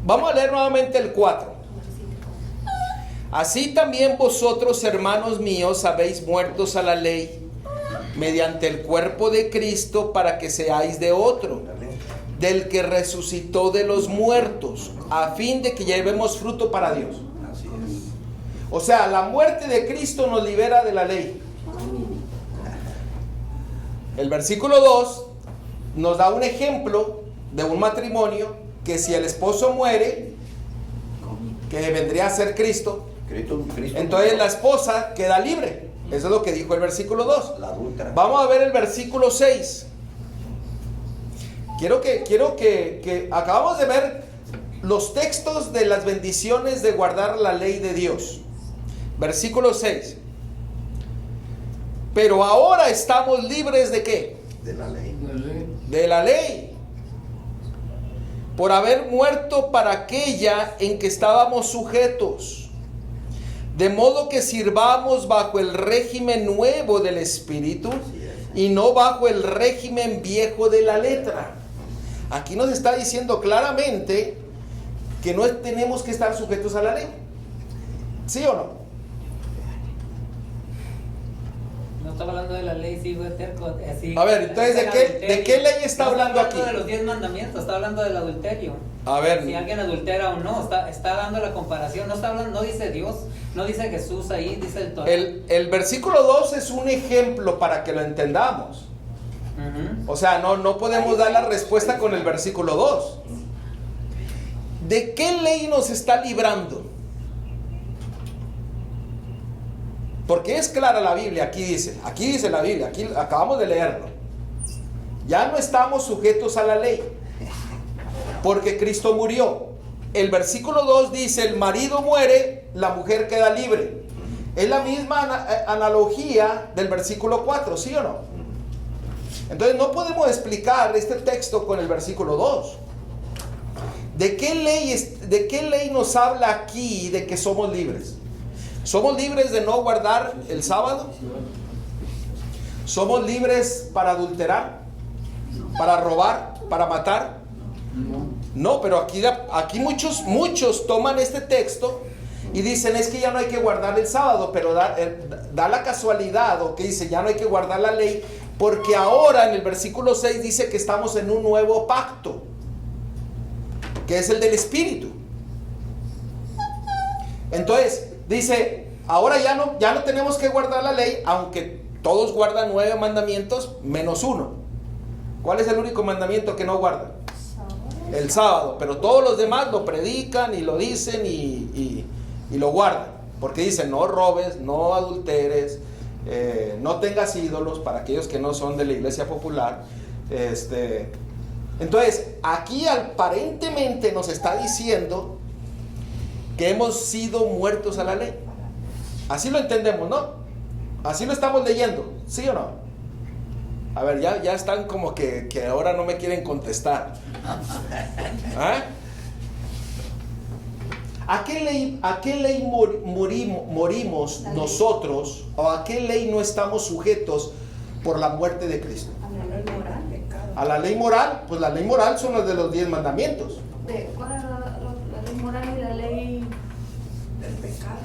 Vamos a leer nuevamente el 4. Así también vosotros, hermanos míos, habéis muertos a la ley mediante el cuerpo de Cristo, para que seáis de otro, del que resucitó de los muertos, a fin de que llevemos fruto para Dios. Así es. O sea, la muerte de Cristo nos libera de la ley. El versículo 2 nos da un ejemplo de un matrimonio que si el esposo muere, que vendría a ser Cristo, entonces la esposa queda libre. Eso es lo que dijo el versículo 2. La adúltera. Vamos a ver el versículo 6. Quiero que acabamos de ver los textos de las bendiciones de guardar la ley de Dios. Versículo 6. Pero ahora estamos libres ¿de qué? De la ley. De la ley. Por haber muerto para aquella en que estábamos sujetos. De modo que sirvamos bajo el régimen nuevo del Espíritu y no bajo el régimen viejo de la letra. Aquí nos está diciendo claramente que no tenemos que estar sujetos a la ley. ¿Sí o no? No estaba hablando de la ley, sí, fue terco. Así, A ver, entonces, ¿de qué ley está hablando aquí? No está hablando de los 10 mandamientos, está hablando del adulterio. A ver. Si alguien adultera o no, está dando la comparación. No está hablando, no dice Dios, no dice Jesús ahí, dice el Torah. El versículo 2 es un ejemplo para que lo entendamos. O sea, no podemos dar la respuesta con el versículo 2. ¿De qué ley nos está librando? Porque es clara la Biblia, aquí dice la Biblia, aquí acabamos de leerlo. Ya no estamos sujetos a la ley, porque Cristo murió. El versículo 2 dice, el marido muere, la mujer queda libre. Es la misma analogía del versículo 4, ¿sí o no? Entonces no podemos explicar este texto con el versículo 2. ¿De qué ley nos habla aquí de que somos libres? ¿Somos libres de no guardar el sábado? ¿Somos libres para adulterar? ¿Para robar? ¿Para matar? No, pero aquí muchos toman este texto y dicen es que ya no hay que guardar el sábado, pero da la casualidad o que dice ya no hay que guardar la ley, porque ahora en el versículo 6 dice que estamos en un nuevo pacto, que es el del Espíritu. Entonces dice, ahora ya no tenemos que guardar la ley, aunque todos guardan 9 mandamientos menos uno. ¿Cuál es el único mandamiento que no guardan? El sábado. Pero todos los demás lo predican y lo dicen y lo guardan. Porque dicen, no robes, no adulteres, no tengas ídolos, para aquellos que no son de la iglesia popular. Entonces, aquí aparentemente nos está diciendo que hemos sido muertos a la ley. Así lo entendemos, ¿no? Así lo estamos leyendo, ¿sí o no? A ver, ya están como que ahora no me quieren contestar. ¿Ah? ¿A qué ley morimos nosotros? ¿O a qué ley no estamos sujetos por la muerte de Cristo? A la ley moral. A la ley moral, pues la ley moral son las de los 10 mandamientos. ¿Cuál era la ley moral y la ley del pecado?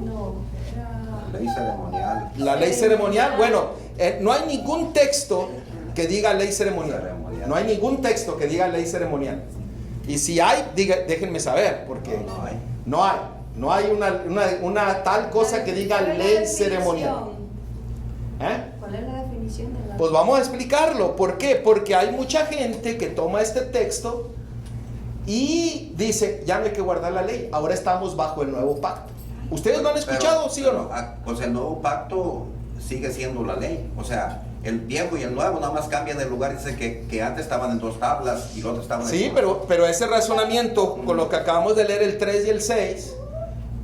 No, era... La ley ceremonial. La ley ceremonial, bueno, no hay ningún texto que diga ley ceremonial. No hay ningún texto que diga ley ceremonial. Y si hay, déjenme saber, porque no hay una tal cosa que diga ley ceremonial. ¿Cuál es la definición de la? Pues vamos a explicarlo. ¿Por qué? Porque hay mucha gente que toma este texto y dice, ya no hay que guardar la ley, ahora estamos bajo el nuevo pacto. ¿Ustedes lo han escuchado, sí o no? Pues el nuevo pacto sigue siendo la ley. O sea, el viejo y el nuevo nada más cambian de lugar. Dice que antes estaban en 2 tablas y los otros estaban en... Sí, pero ese razonamiento con lo que acabamos de leer, el 3 y el 6,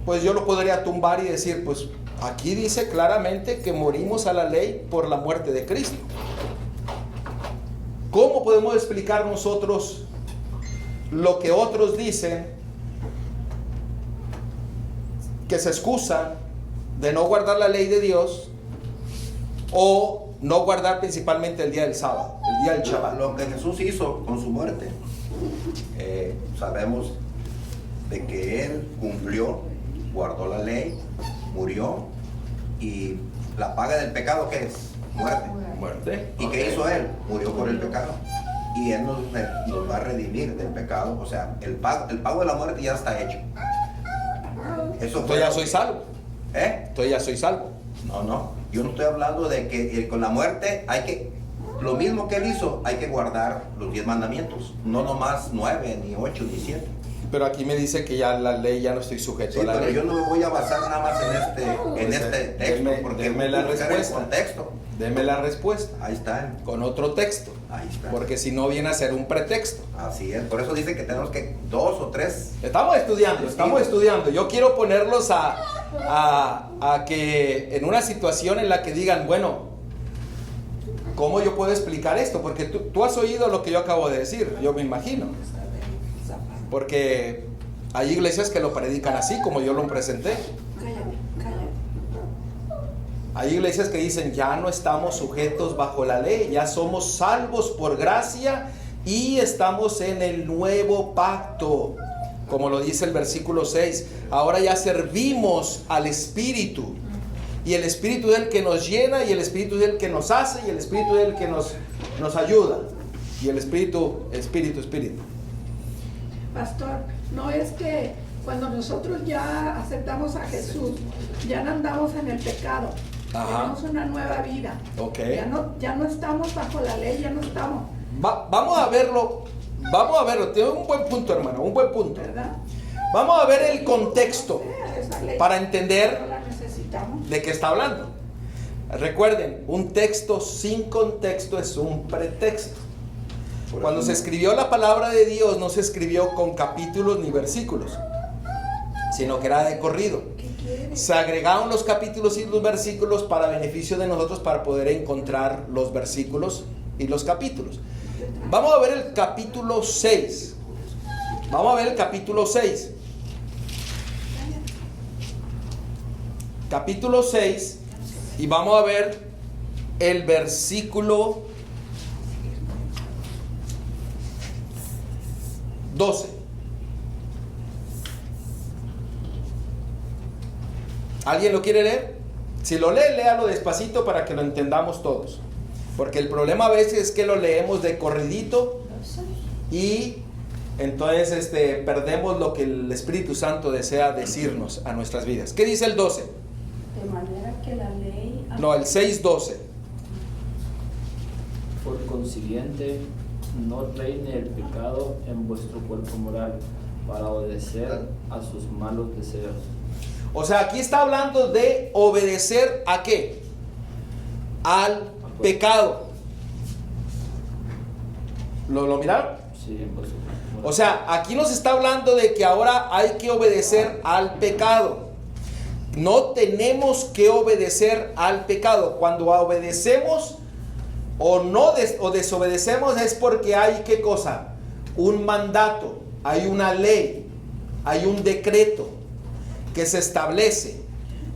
pues yo lo podría tumbar y decir, pues aquí dice claramente que morimos a la ley por la muerte de Cristo. ¿Cómo podemos explicar nosotros lo que otros dicen que se excusan de no guardar la ley de Dios o no guardar principalmente el día del sábado, el día del Shabbat? Lo que Jesús hizo con su muerte, sabemos de que Él cumplió, guardó la ley, murió, y la paga del pecado, ¿qué es? Muerte. Muerte. ¿Y qué hizo Él? Murió por el pecado. Y Él nos va a redimir del pecado. O sea, el pago de la muerte ya está hecho. Eso Entonces ya soy salvo. ¿Eh? Entonces ya soy salvo. No. Yo no estoy hablando de que con la muerte hay que, lo mismo que Él hizo, hay que guardar los 10 mandamientos. No nomás 9, ni 8, ni 7. Pero aquí me dice que ya la ley, ya no estoy sujeto Sí, a la pero ley. yo no me voy a basar nada más en este texto, porque deme la buscar respuesta. el contexto. Deme la respuesta. Ahí está. Con otro texto. Ahí está. Porque si no viene a ser un pretexto. Así es. Por eso dice que tenemos que 2 o 3. Estamos estudiando. Yo quiero ponerlos a que en una situación en la que digan, bueno, ¿cómo yo puedo explicar esto? Porque tú has oído lo que yo acabo de decir, yo me imagino. Porque hay iglesias que lo predican así, como yo lo presenté. Cállate. Hay iglesias que dicen, ya no estamos sujetos bajo la ley, ya somos salvos por gracia y estamos en el nuevo pacto. Como lo dice el versículo 6, ahora ya servimos al Espíritu. Y el Espíritu es el que nos llena, y el Espíritu es el que nos hace, y el Espíritu es el que nos ayuda. Y el Espíritu. Pastor, no es que cuando nosotros ya aceptamos a Jesús, ya no andamos en el pecado. Ajá. Tenemos una nueva vida. Ok. Ya no estamos bajo la ley, ya no estamos, Vamos a verlo. Tiene un buen punto, hermano, un buen punto. ¿verdad? Vamos a ver el contexto Esa ley para entender no la necesitamos. de qué está hablando. Recuerden, un texto sin contexto es un pretexto. Cuando se escribió la palabra de Dios, no se escribió con capítulos ni versículos, sino que era de corrido. ¿Qué quiere? Se agregaron los capítulos y los versículos para beneficio de nosotros, para poder encontrar los versículos y los capítulos. Vamos a ver el capítulo 6. Capítulo 6, y vamos a ver el versículo 12. ¿Alguien lo quiere leer? Si lo lee, léalo despacito para que lo entendamos todos. Porque el problema a veces es que lo leemos de corridito y entonces perdemos lo que el Espíritu Santo desea decirnos a nuestras vidas. ¿Qué dice el 12? De manera que la ley... No, el 6:12. Por consiguiente, no reine el pecado en vuestro cuerpo moral para obedecer a sus malos deseos. O sea, aquí está hablando de obedecer ¿a qué? Al pecado. ¿Lo miraron? Sí, en vuestro cuerpo moral. O sea, aquí nos está hablando de que ahora hay que obedecer al pecado. No tenemos que obedecer al pecado. Cuando obedecemos o desobedecemos es porque hay ¿qué cosa? Un mandato, hay una ley, hay un decreto que se establece.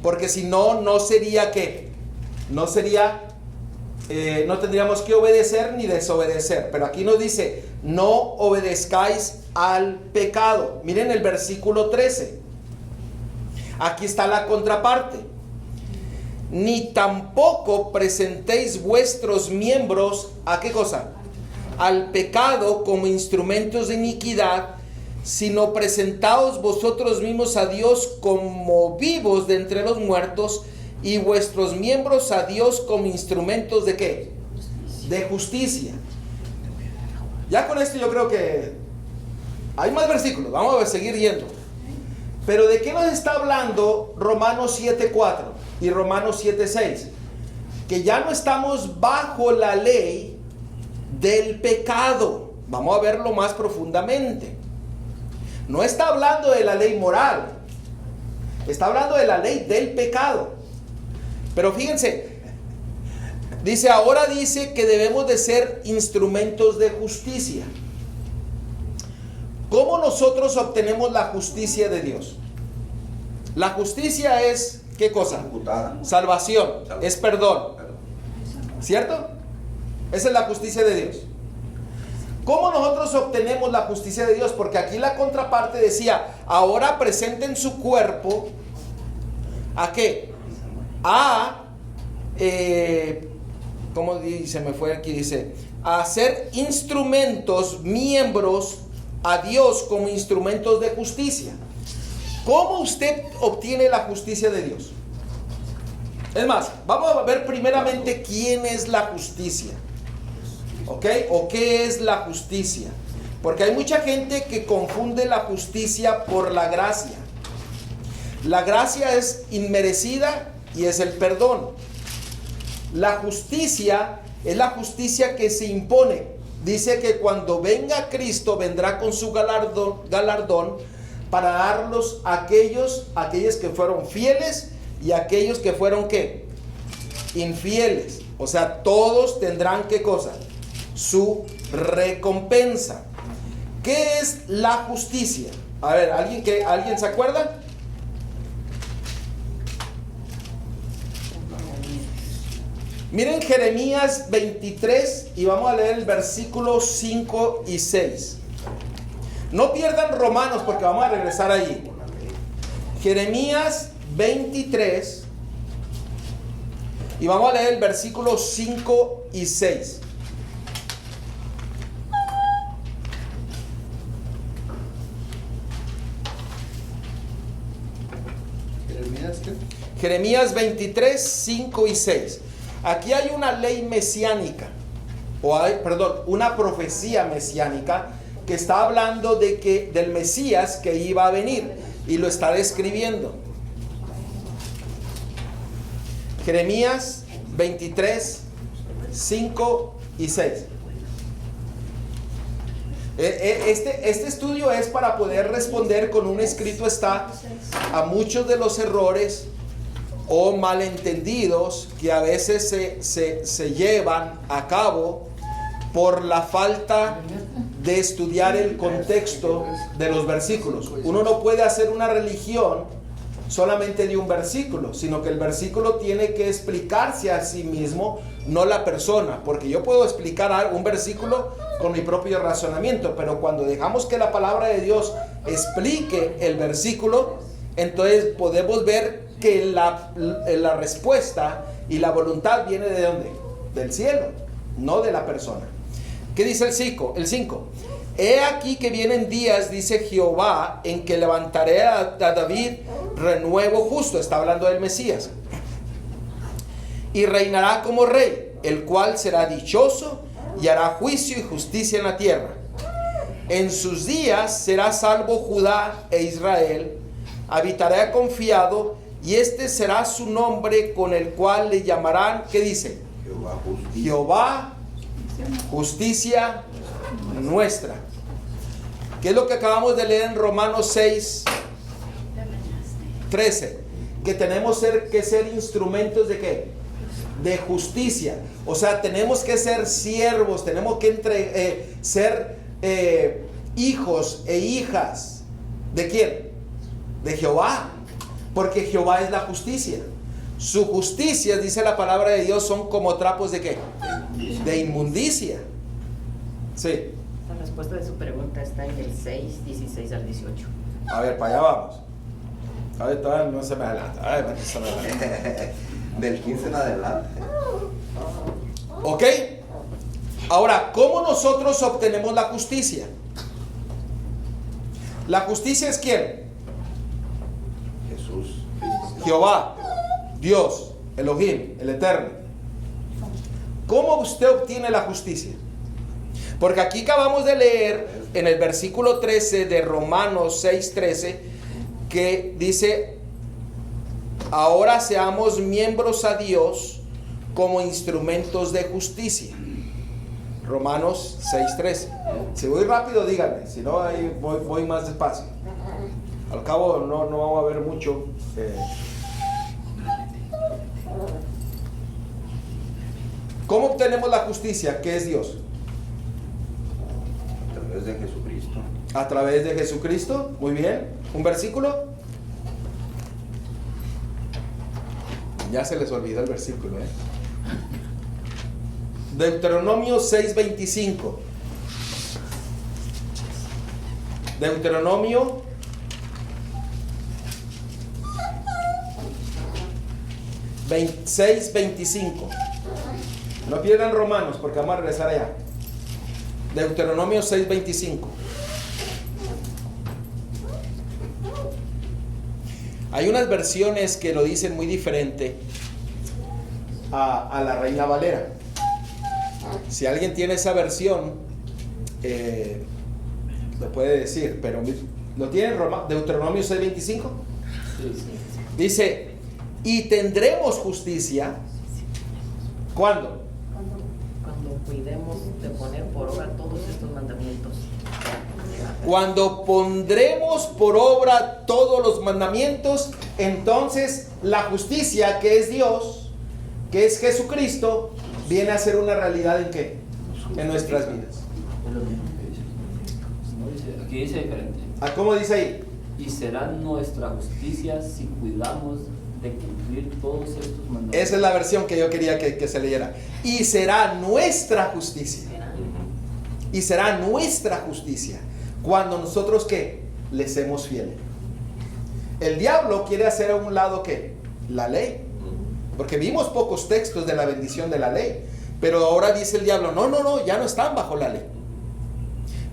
Porque si no, no sería ¿qué? No tendríamos que obedecer ni desobedecer. Pero aquí nos dice, no obedezcáis al pecado. Miren el versículo 13. Aquí está la contraparte. Ni tampoco presentéis vuestros miembros ¿a qué cosa? Al pecado como instrumentos de iniquidad, sino presentaos vosotros mismos a Dios como vivos de entre los muertos, y vuestros miembros a Dios como instrumentos ¿de qué? De justicia. Ya con esto yo creo que hay más versículos, vamos a seguir yendo. Pero ¿de qué nos está hablando Romanos 7:4 y Romanos 7:6? Que ya no estamos bajo la ley del pecado. Vamos a verlo más profundamente. No está hablando de la ley moral, está hablando de la ley del pecado. Pero fíjense, ahora dice que debemos de ser instrumentos de justicia. ¿Cómo nosotros obtenemos la justicia de Dios? La justicia es, ¿qué cosa? Imputada. Salvación, es perdón. ¿Cierto? Esa es la justicia de Dios. ¿Cómo nosotros obtenemos la justicia de Dios? Porque aquí la contraparte decía, ahora presenten su cuerpo, ¿a qué? ¿Cómo dice? Me fue aquí, dice, a ser instrumentos, miembros a Dios como instrumentos de justicia. ¿Cómo usted obtiene la justicia de Dios? Es más, vamos a ver primeramente quién es la justicia. ¿Ok? ¿O qué es la justicia? Porque hay mucha gente que confunde la justicia por la gracia. La gracia es inmerecida y es el perdón. La justicia es la justicia que se impone. Dice que cuando venga Cristo vendrá con su galardón para darlos a aquellos que fueron fieles y a aquellos que fueron ¿qué? Infieles. O sea, todos tendrán ¿qué cosa? Su recompensa. ¿Qué es la justicia? A ver, ¿alguien se acuerda? Miren Jeremías 23 y vamos a leer el versículo 5 y 6. No pierdan Romanos porque vamos a regresar ahí. Jeremías 23 y vamos a leer el versículo 5 y 6. Jeremías 23, 5 y 6. Aquí hay una ley mesiánica, una profecía mesiánica que está hablando del Mesías que iba a venir y lo está describiendo. Jeremías 23, 5 y 6. Este estudio es para poder responder con un escrito está a muchos de los errores o malentendidos que a veces se llevan a cabo por la falta de estudiar el contexto de los versículos. Uno no puede hacer una religión solamente de un versículo, sino que el versículo tiene que explicarse a sí mismo, no la persona, porque yo puedo explicar un versículo con mi propio razonamiento, pero cuando dejamos que la palabra de Dios explique el versículo, entonces podemos ver que la respuesta y la voluntad viene ¿de dónde? Del cielo, no de la persona. ¿Qué dice el 5? He aquí que vienen días, dice Jehová, en que levantaré a David renuevo justo. Está hablando del Mesías. Y reinará como rey, el cual será dichoso y hará juicio y justicia en la tierra. En sus días será salvo Judá e Israel. Habitará confiado y este será su nombre con el cual le llamarán, ¿qué dice? Jehová, justicia nuestra. ¿Qué es lo que acabamos de leer en Romanos 6, 13? Que tenemos que ser instrumentos de ¿qué? De justicia. O sea, tenemos que ser siervos, tenemos que ser hijos e hijas. ¿De quién? De Jehová. Porque Jehová es la justicia. Su justicia, dice la palabra de Dios, son como trapos de ¿qué? De inmundicia. Sí. La respuesta de su pregunta está en el 6, 16 al 18. A ver, para allá vamos. A ver, todavía no se me adelanta. A ver, se me adelanta. Del 15 en adelante. ¿Ok? Ahora, ¿cómo nosotros obtenemos la justicia? ¿La justicia es quién? Jesús. Jehová, Dios, Elohim, el Eterno. ¿Cómo usted obtiene la justicia? Porque aquí acabamos de leer en el versículo 13 de Romanos 6:13 que dice: ahora seamos miembros a Dios como instrumentos de justicia. Romanos 6:13. Si voy rápido, díganme, si no, ahí voy más despacio. Al cabo no vamos a ver mucho. ¿Cómo obtenemos la justicia? ¿Qué es Dios? A través de Jesucristo. A través de Jesucristo. Muy bien. ¿Un versículo? Ya se les olvidó el versículo, Deuteronomio 6:25. Deuteronomio 26-25. No pierdan Romanos porque vamos a regresar allá. Deuteronomio 6:25. Hay unas versiones que lo dicen muy diferente a la Reina Valera. Si alguien tiene esa versión, lo puede decir, pero ¿lo tiene Deuteronomio 6:25? Sí. Dice, y tendremos justicia. ¿Cuándo? Cuando cuidemos de poner por obra todos estos mandamientos. Cuando pondremos por obra todos los mandamientos, entonces la justicia, que es Dios, que es Jesucristo, viene a ser una realidad ¿en qué? En nuestras vidas. No dice, aquí dice diferente. ¿Cómo dice ahí? Y será nuestra justicia si cuidamos de cumplir todos estos mandamientos. Esa es la versión que yo quería que se leyera. Y será nuestra justicia. Y será nuestra justicia cuando nosotros ¿qué? Le seamos fieles. El diablo quiere hacer a un lado ¿qué? La ley. Porque vimos pocos textos de la bendición de la ley. Pero ahora dice el diablo, no, ya no están bajo la ley.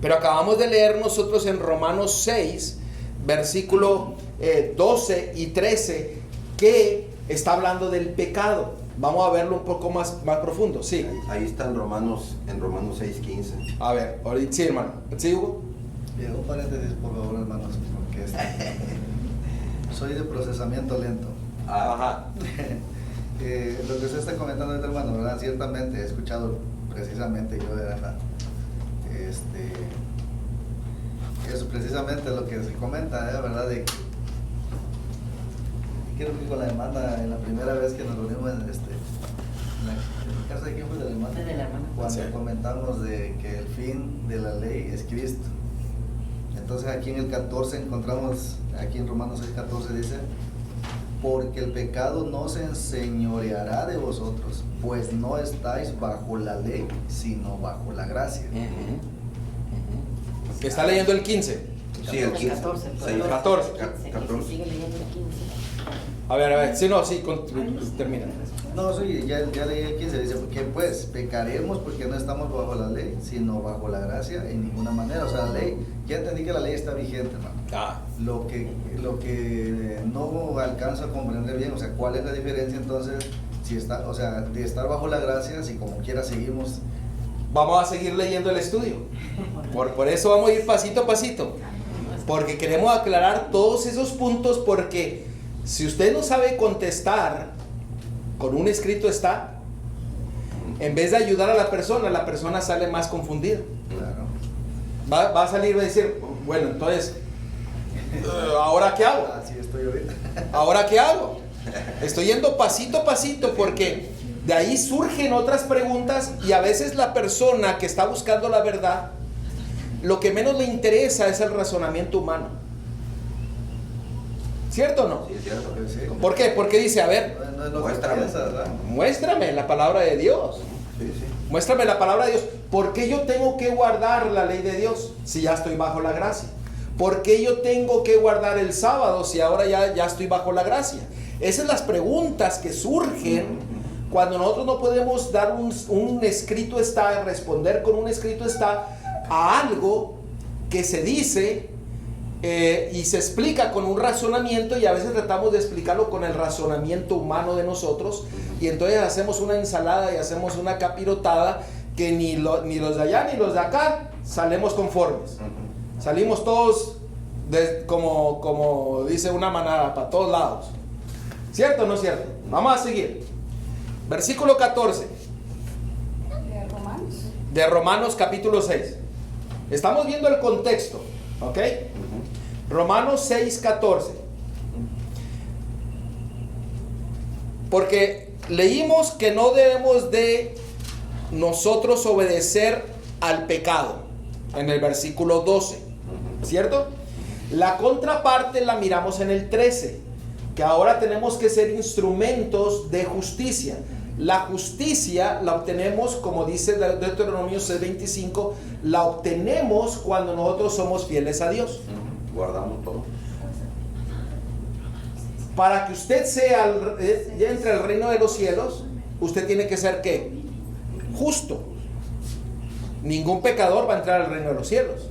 Pero acabamos de leer nosotros en Romanos 6, versículo 12 y 13, que está hablando del pecado. Vamos a verlo un poco más profundo. Sí. Ahí está en Romanos 6:15. A ver, ahorita sí, hermano. ¿Sí, Hugo? Bien, un paréntesis, por favor, hermanos, porque soy de procesamiento lento. Ajá. Lo que usted está comentando, hermano, ¿verdad? Ciertamente he escuchado precisamente yo de verdad. Eso precisamente lo que se comenta, ¿verdad? De que, creo que con la demanda, en la primera vez que nos reunimos en la casa de quién fue, de la hermana, De la hermana. cuando Sí. comentamos de que el fin de la ley es Cristo. Entonces aquí en el 14 encontramos, aquí en Romanos 6:14 dice, porque el pecado no se enseñoreará de vosotros, pues no estáis bajo la ley, sino bajo la gracia. ¿Está leyendo el 15? Sí, el 15. 14. Sí, 14. Sigue leyendo el 15. A ver, sí, no, sí, termina. No, sí, ya leí el 15, dice, que pues pecaremos porque no estamos bajo la ley, sino bajo la gracia en ninguna manera. O sea, la ley, ya entendí que la ley está vigente, hermano. Lo que no alcanzo a comprender bien, o sea, ¿cuál es la diferencia entonces? Si está, o sea, de estar bajo la gracia, si como quiera seguimos. Vamos a seguir leyendo el estudio. Por eso vamos a ir pasito a pasito. Porque queremos aclarar todos esos puntos, porque si usted no sabe contestar, con un escrito está, en vez de ayudar a la persona sale más confundida. Claro. Va a salir y va a decir, bueno, entonces, ¿ahora qué hago? Así estoy ahorita. ¿Ahora qué hago? Estoy yendo pasito a pasito porque de ahí surgen otras preguntas y a veces la persona que está buscando la verdad, lo que menos le interesa es el razonamiento humano. ¿Cierto o no? Sí, es cierto. Sí. ¿Por qué? Porque dice, a ver, No es lo que Muéstrame. piensas, ¿verdad? muéstrame la palabra de Dios. Sí, sí. Muéstrame la palabra de Dios. ¿Por qué yo tengo que guardar la ley de Dios si ya estoy bajo la gracia? ¿Por qué yo tengo que guardar el sábado si ahora ya estoy bajo la gracia? Esas son las preguntas que surgen cuando nosotros no podemos dar un escrito está, responder con un escrito está a algo que se dice y se explica con un razonamiento, y a veces tratamos de explicarlo con el razonamiento humano de nosotros, y entonces hacemos una ensalada y hacemos una capirotada que ni los de allá ni los de acá salimos conformes. Salimos todos como dice una manada, para todos lados. ¿Cierto o no es cierto? Vamos a seguir. Versículo 14 ¿De Romanos? de Romanos capítulo 6. Estamos viendo el contexto, ¿ok? Romanos 6:14. Porque leímos que no debemos de nosotros obedecer al pecado en el versículo 12, ¿cierto? La contraparte la miramos en el 13, que ahora tenemos que ser instrumentos de justicia. La justicia la obtenemos, como dice Deuteronomio 6:25, la obtenemos cuando nosotros somos fieles a Dios. Guardamos todo. Para que usted ya entre al reino de los cielos, usted tiene que ser ¿qué? Justo. Ningún pecador va a entrar al reino de los cielos.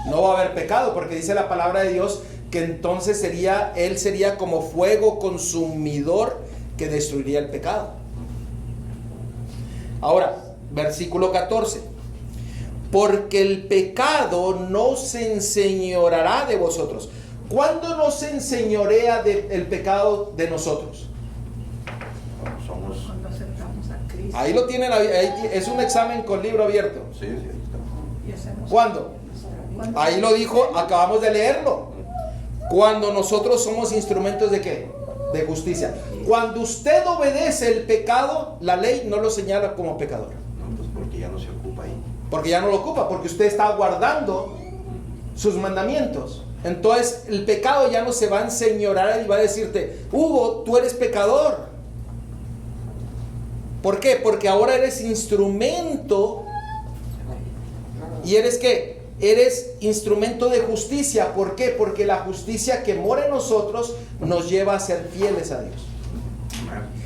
No va a haber pecado, porque dice la palabra de Dios que entonces él sería como fuego consumidor que destruiría el pecado. Ahora, versículo 14. Porque el pecado no se enseñoreará de vosotros. ¿Cuándo no se enseñorea el pecado de nosotros? Cuando aceptamos a Cristo. Ahí lo tienen, es un examen con libro abierto. Sí, sí, está. Y hacemos- ¿Cuándo? Ahí lo dijo, acabamos de leerlo. Cuando nosotros somos instrumentos ¿de qué? De justicia. Cuando usted obedece el pecado, la ley no lo señala como pecador. No, pues porque ya no se ocupa ahí. Porque ya no lo ocupa, porque usted está guardando sus mandamientos. Entonces el pecado ya no se va a enseñorar y va a decirte, Hugo, tú eres pecador. ¿Por qué? Porque ahora eres instrumento. ¿Y eres qué? Eres instrumento de justicia. ¿Por qué? Porque la justicia que mora en nosotros nos lleva a ser fieles a Dios.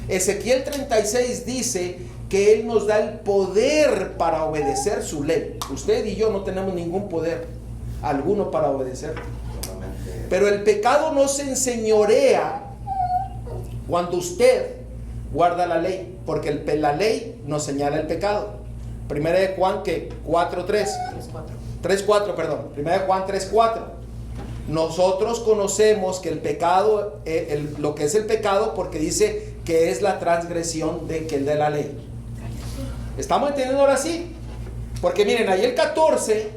Ezequiel 36 dice que Él nos da el poder para obedecer su ley. Usted y yo no tenemos ningún poder alguno para obedecer. Pero el pecado no se enseñorea cuando usted guarda la ley, porque la ley nos señala el pecado. Primera de Juan 4:3. 3:4, perdón. Primera de Juan 3:4. Nosotros conocemos que el pecado, lo que es el pecado, porque dice que es la transgresión de la ley. ¿Estamos entendiendo ahora sí? Porque miren, ahí el 14,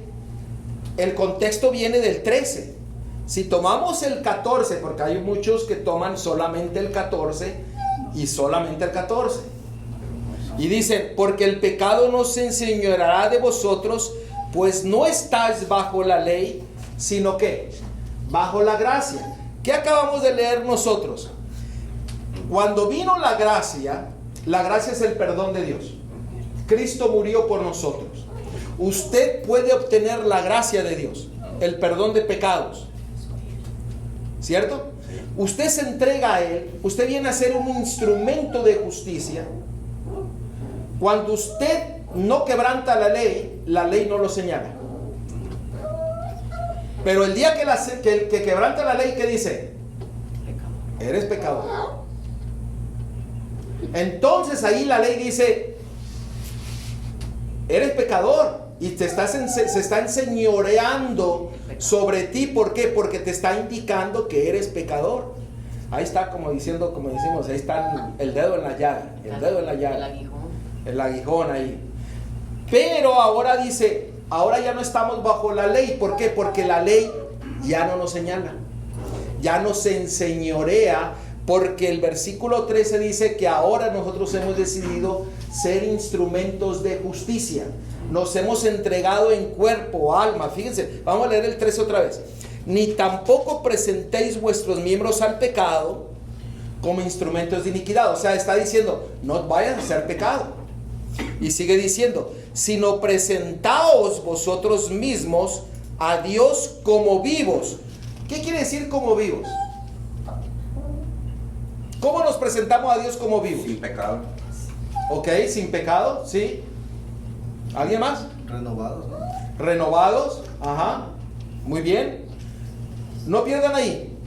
el contexto viene del 13. Si tomamos el 14, porque hay muchos que toman solamente el 14 y solamente el 14. Y dicen, porque el pecado no se enseñoreará de vosotros, pues no estáis bajo la ley, sino que bajo la gracia. ¿Qué acabamos de leer nosotros? Cuando vino la gracia es el perdón de Dios. Cristo murió por nosotros. Usted puede obtener la gracia de Dios, el perdón de pecados. ¿Cierto? Usted se entrega a Él, usted viene a ser un instrumento de justicia. Cuando usted no quebranta la ley no lo señala. Pero el día que el que quebranta la ley, ¿qué dice? Eres pecador. Entonces ahí la ley dice, eres pecador y se está enseñoreando sobre ti. ¿Por qué? Porque te está indicando que eres pecador. Ahí está, como decimos, ahí está el dedo en la llaga, el dedo en la llaga, el aguijón ahí. Pero ahora dice, ahora ya no estamos bajo la ley. ¿Por qué? Porque la ley ya no nos señala, ya no se enseñorea, porque el versículo 13 dice que ahora nosotros hemos decidido ser instrumentos de justicia. Nos hemos entregado en cuerpo, alma. Fíjense, vamos a leer el 13 otra vez. Ni tampoco presentéis vuestros miembros al pecado como instrumentos de iniquidad. O sea, está diciendo, no vayan a hacer pecado. Y sigue diciendo, sino presentaos vosotros mismos a Dios como vivos. ¿Qué quiere decir como vivos? ¿Cómo nos presentamos a Dios como vivos? Sin pecado. Ok, sin pecado, ¿sí? ¿Alguien más? Renovados, ¿no? Renovados, ajá, muy bien. No pierdan ahí.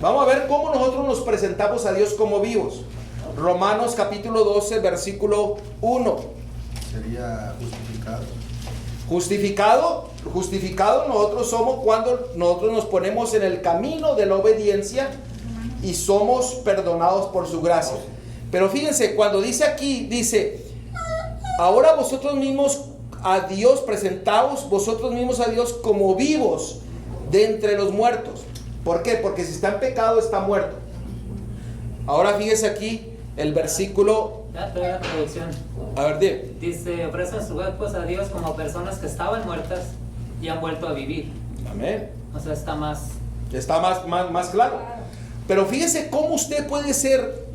Vamos a ver cómo nosotros nos presentamos a Dios como vivos. Romanos capítulo 12, versículo 1. Sería justificado. Justificado nosotros somos cuando nosotros nos ponemos en el camino de la obediencia y somos perdonados por su gracia. Pero fíjense, cuando dice aquí, dice, ahora vosotros mismos a Dios, presentaos vosotros mismos a Dios como vivos de entre los muertos. ¿Por qué? Porque si está en pecado, está muerto. Ahora fíjese aquí el versículo. Ya te doy la traducción. A ver, dime. Dice, ofrecen sus cuerpos a Dios como personas que estaban muertas y han vuelto a vivir. Amén. O sea, está más... Está más claro. Pero fíjese cómo usted puede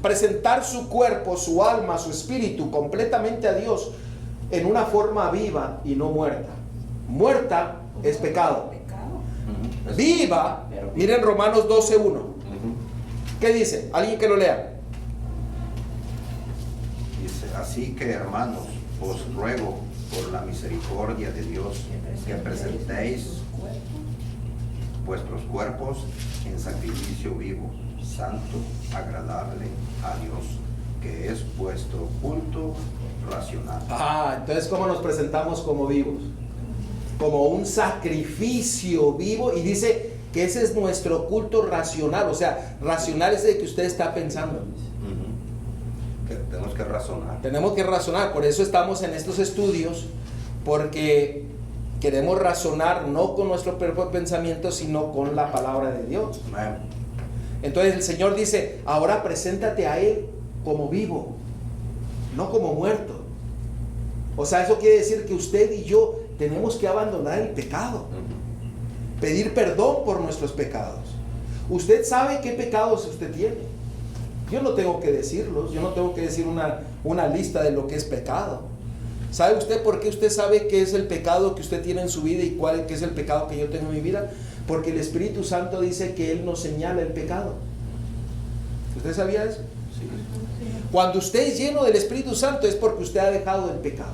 presentar su cuerpo, su alma, su espíritu completamente a Dios en una forma viva y no muerta. Muerta es pecado. Viva, miren Romanos 12:1. ¿Qué dice? ¿Alguien que lo lea? Dice, así que hermanos, os ruego por la misericordia de Dios que presentéis vuestros cuerpos en sacrificio vivo, santo, agradable a Dios, que es vuestro culto racional. Entonces, ¿cómo nos presentamos como vivos? Como un sacrificio vivo, y dice que ese es nuestro culto racional. O sea, racional es de que usted está pensando. Que tenemos que razonar. Tenemos que razonar, por eso estamos en estos estudios, porque queremos razonar no con nuestro propio pensamiento, sino con la palabra de Dios. Amén. Entonces el Señor dice, ahora preséntate a Él como vivo, no como muerto. O sea, eso quiere decir que usted y yo tenemos que abandonar el pecado, pedir perdón por nuestros pecados. Usted sabe qué pecados usted tiene. Yo no tengo que decirlos, yo no tengo que decir una lista de lo que es pecado. ¿Sabe usted por qué usted sabe qué es el pecado que usted tiene en su vida y qué es el pecado que yo tengo en mi vida? Porque el Espíritu Santo dice que Él nos señala el pecado. ¿Usted sabía eso? Sí. Cuando usted es lleno del Espíritu Santo es porque usted ha dejado el pecado.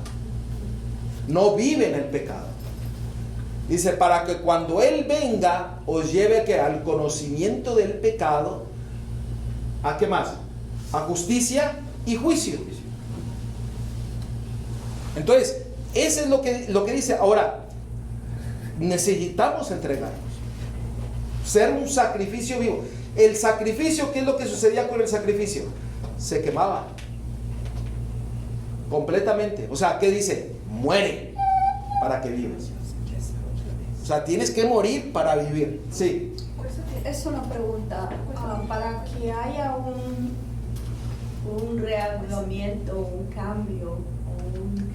No vive en el pecado. Dice, para que cuando Él venga os lleve al conocimiento del pecado. ¿A qué más? A justicia y juicio. Entonces, eso es lo que dice. Ahora, necesitamos entregarnos, ser un sacrificio vivo. El sacrificio, ¿qué es lo que sucedía con el sacrificio? Se quemaba completamente. O sea, ¿qué dice? Muere para que vivas. O sea, tienes que morir para vivir. Sí. Es una pregunta. Para que haya un reavivamiento, un cambio, un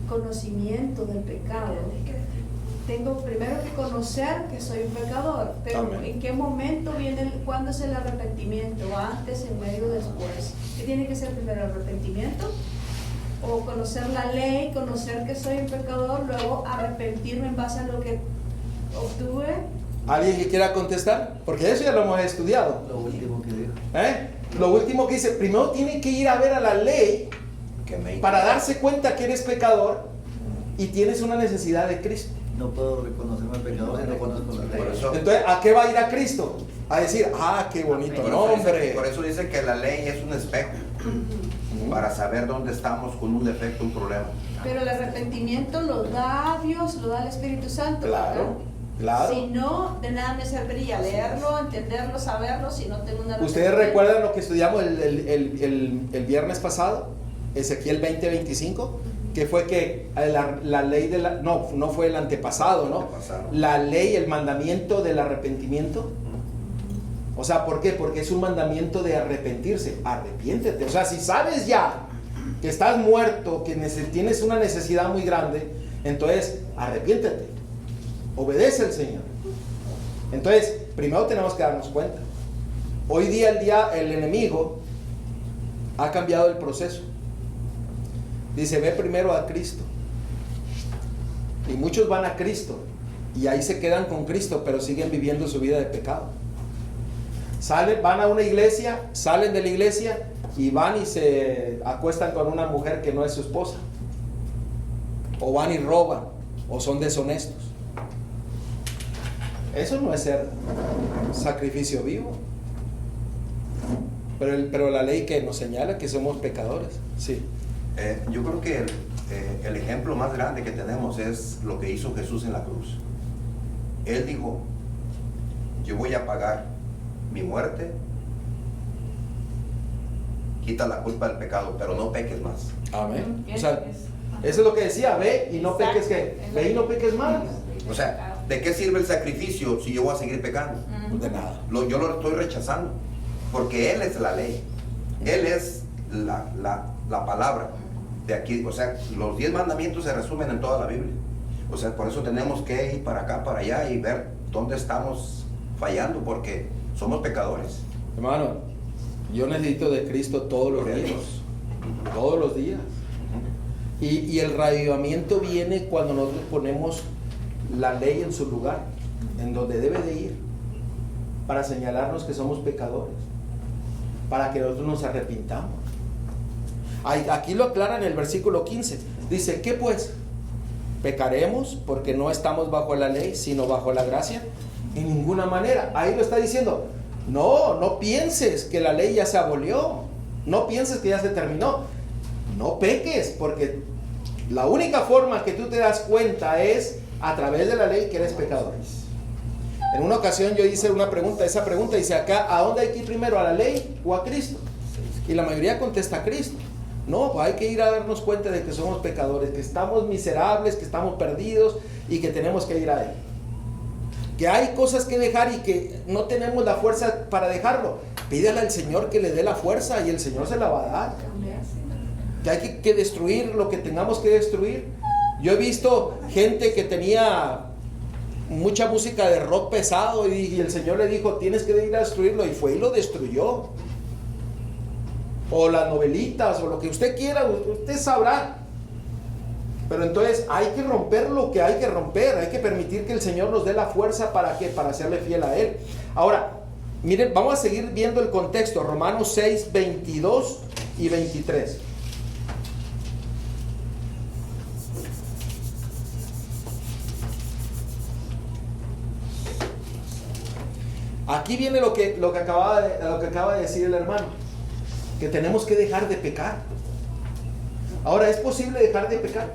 conocimiento del pecado, tengo primero que conocer que soy un pecador. Pero Amén. ¿en qué momento viene, cuándo es el arrepentimiento? ¿Antes, en medio, después? ¿Qué tiene que ser primero, el arrepentimiento? ¿O conocer la ley, conocer que soy un pecador, luego arrepentirme en base a lo que obtuve? ¿Alguien que quiera contestar? Porque eso ya lo hemos estudiado. Lo último que dijo. Lo último que dice, primero tiene que ir a ver a la ley para darse cuenta que eres pecador y tienes una necesidad de Cristo. No puedo reconocerme pecador si no conozco la ley. Por eso, Entonces, ¿a qué va a ir a Cristo? A decir, qué bonito nombre. por eso dice que la ley es un espejo para saber dónde estamos con un defecto, un problema. Pero el arrepentimiento lo da Dios, lo da el Espíritu Santo. Claro, ¿verdad? claro. Si no, de nada me serviría leerlo, entenderlo, saberlo, si no tengo un arrepentimiento. ¿Ustedes recuerdan lo que estudiamos el viernes pasado? Ezequiel 20:25, que fue que la ley de no fue el antepasado, ¿no? La ley, el mandamiento del arrepentimiento. O sea, ¿por qué? Porque es un mandamiento de arrepentirse. Arrepiéntete. O sea, si sabes ya que estás muerto, que tienes una necesidad muy grande, entonces arrepiéntete. Obedece al Señor. Entonces, primero tenemos que darnos cuenta. Hoy día el enemigo ha cambiado el proceso. Dice, ve primero a Cristo. Y muchos van a Cristo y ahí se quedan con Cristo, pero siguen viviendo su vida de pecado. Van a una iglesia, salen de la iglesia y van y se acuestan con una mujer que no es su esposa. O van y roban, o son deshonestos. Eso no es ser sacrificio vivo. Pero la ley que nos señala que somos pecadores. Sí. Yo creo que el ejemplo más grande que tenemos es lo que hizo Jesús en la cruz. Él dijo, yo voy a pagar mi muerte, quita la culpa del pecado, pero no peques más. Amén. O sea, eso es lo que decía, ve y no peques ¿qué? Ve y no peques más. O sea, ¿de qué sirve el sacrificio si yo voy a seguir pecando? De nada. Yo lo estoy rechazando, porque Él es la ley, Él es la palabra de aquí. O sea, los 10 mandamientos se resumen en toda la Biblia. O sea, por eso tenemos que ir para acá, para allá y ver dónde estamos fallando, porque Somos pecadores. Hermano, yo necesito de Cristo todos los Gloria a días. Dios. Todos los días. Y el reavivamiento viene cuando nosotros ponemos la ley en su lugar, en donde debe de ir, para señalarnos que somos pecadores, para que nosotros nos arrepintamos. Aquí lo aclara en el versículo 15. Dice, ¿qué pues? ¿Pecaremos porque no estamos bajo la ley, sino bajo la gracia? En ninguna manera. Ahí lo está diciendo. No pienses que la ley ya se abolió. No pienses que ya se terminó. No peques, porque la única forma que tú te das cuenta es a través de la ley que eres pecador. En una ocasión yo hice una pregunta, esa pregunta dice acá, ¿a dónde hay que ir primero? ¿A la ley o a Cristo? Y la mayoría contesta a Cristo. No, pues hay que ir a darnos cuenta de que somos pecadores, que estamos miserables, que estamos perdidos y que tenemos que ir a Él. Que hay cosas que dejar y que no tenemos la fuerza para dejarlo. Pídale al Señor que le dé la fuerza y el Señor se la va a dar. Que hay que destruir lo que tengamos que destruir. Yo he visto gente que tenía mucha música de rock pesado y el Señor le dijo, tienes que ir a destruirlo, y fue y lo destruyó. O las novelitas o lo que usted quiera, usted sabrá. Pero entonces hay que romper lo que hay que romper. Hay que permitir que el Señor nos dé la fuerza para ¿qué? Para serle fiel a Él. Ahora, miren, vamos a seguir viendo el contexto. Romanos 6, 22 y 23. Aquí viene lo que acaba de decir el hermano, que tenemos que dejar de pecar. Ahora, ¿es posible dejar de pecar?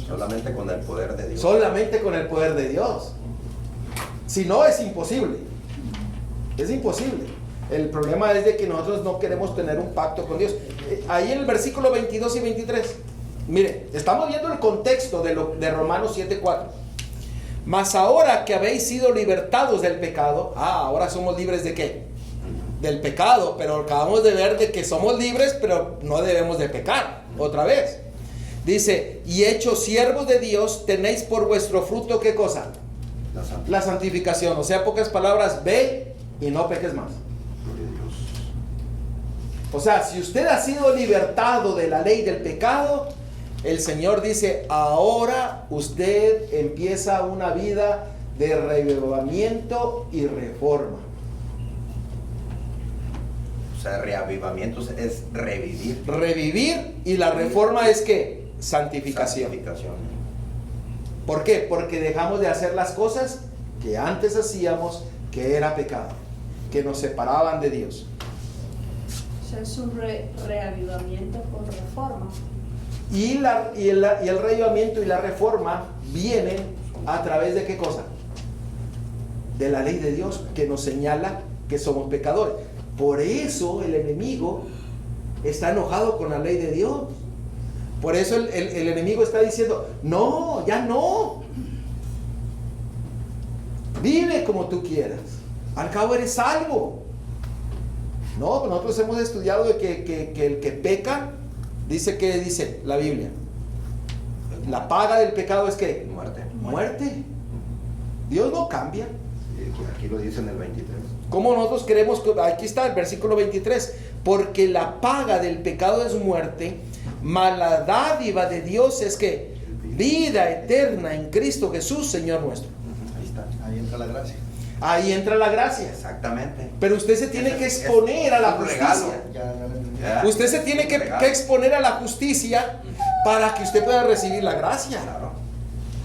Solamente con el poder de Dios. Solamente con el poder de Dios. Si no, es imposible. Es imposible. El problema es de que nosotros no queremos tener un pacto con Dios. Ahí en el versículo 22 y 23, mire, estamos viendo el contexto de Romanos 7:4. Mas ahora que habéis sido libertados del pecado, ahora somos libres ¿de qué? Del pecado, pero acabamos de ver de que somos libres, pero no debemos de pecar, otra vez. Dice, y hechos siervos de Dios, tenéis por vuestro fruto, ¿qué cosa? La santificación. O sea, pocas palabras, ve y no peques más. Gloria a Dios. O sea, si usted ha sido libertado de la ley del pecado, el Señor dice, ahora usted empieza una vida de reavivamiento y reforma. O sea, reavivamiento es revivir. Revivir, y la reforma es ¿qué? Santificación. ¿Por qué? Porque dejamos de hacer las cosas que antes hacíamos, que era pecado, que nos separaban de Dios. O sea, es un reavivamiento con reforma. Y el reavivamiento y la reforma vienen a través de ¿qué cosa? De la ley de Dios, que nos señala que somos pecadores. Por eso el enemigo está enojado con la ley de Dios. Por eso el enemigo está diciendo, no, ya no. Vive como tú quieras. Al cabo eres salvo. No, nosotros hemos estudiado de que el que peca, dice la Biblia, la paga del pecado es ¿qué? Muerte. Dios no cambia. Aquí lo dice en el 23. ¿Cómo nosotros queremos que, aquí está el versículo 23, porque la paga del pecado es muerte, mas la dádiva de Dios es que vida eterna en Cristo Jesús, Señor nuestro. Ahí está. Ahí entra la gracia. Ahí entra la gracia. Exactamente. Pero usted se tiene que exponer a la justicia. Ya. Usted se tiene que exponer a la justicia para que usted pueda recibir la gracia. Claro.